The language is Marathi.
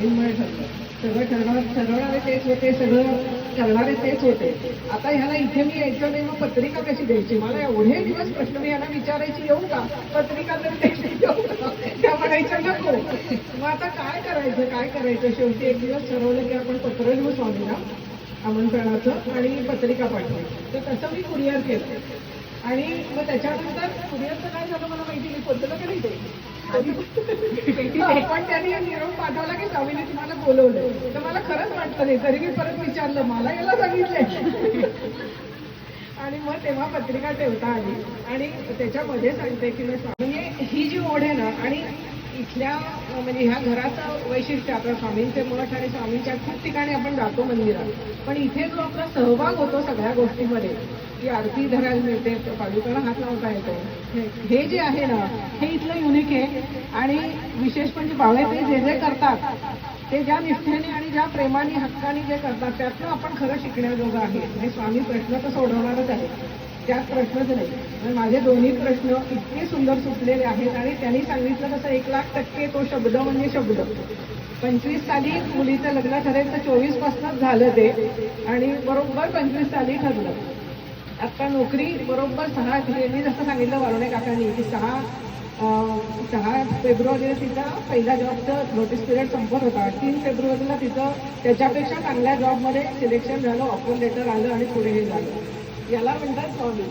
स्वामींमुळे ठरलं. सगळं ठरवणारे तेच होते, सगळं करणारे तेच होते. आता ह्याला इथे मी यायचं नाही, मग पत्रिका कशी द्यायची? मला एवढे दिवस प्रश्न मी ह्याला विचारायची, येऊ का पत्रिका तरी द्यायची, येऊ का? त्या म्हणायचं नको. मग आता काय करायचं? शेवटी एक दिवस ठरवलं की आपण पत्र लिहू स्वामींना आमंत्रणाचं आणि पत्रिका पाठवायची. तर तसं मी कुरिअर केलं. आणि मग त्याच्यानंतर कुरिअरचं काय झालं मला माहिती नाही, पोचलं की नाही ते. पण त्यांनी निरोप पाठवला की स्वामींनी तुम्हाला बोलवलं. तर मला खरंच वाटतं नाही, तरी मी परत विचारलं, मला याला सांगितलंय. आणि मग तेव्हा पत्रिका ठेवता आली आणि त्याच्यामध्ये सांगते की स्वामी ही जी ओढ आहे ना, आणि इथल्या म्हणजे ह्या घराचं वैशिष्ट्य, आपल्या स्वामींचे मठ आणि स्वामींच्या खूप ठिकाणी आपण जातो मंदिरात, पण इथे जो आपला सहभाग होतो सगळ्या गोष्टींमध्ये, की आरती धरायला मिळते, पादुकाला हात लावता येतो, हे जे आहे ना, हे इथलं युनिक आहे. आणि विशेष म्हणजे बाळे ते जे करतात ते ज्या निष्ठेने आणि ज्या प्रेमाने हक्काने जे करतात त्यातनं आपण खरं शिकण्याजोगं आहे. आणि स्वामी प्रश्न तर सोडवणारच आहे, त्यात प्रश्नच नाही. म्हणजे माझे दोन्ही प्रश्न इतके सुंदर सुटलेले आहेत. आणि त्यांनी सांगितलं तसं 1,00,000% तो शब्द म्हणजे शब्द. 25 साली मुलीचं लग्न ठरेल तर 24 पासूनच झालं ते, आणि बरोबर 25 साली ठरलं. आता नोकरी बरोबर 6 मी जसं सांगितलं वारुणे काकांनी की 6 फेब्रुवारीला तिचा पहिला जॉबचं नोटीस पिरियड संपत होता. 3 फेब्रुवारीला तिचं त्याच्यापेक्षा चांगल्या जॉबमध्ये सिलेक्शन झालं, ऑफर लेटर आलं आणि पुढे हे झालं. याला म्हणतात स्वामी.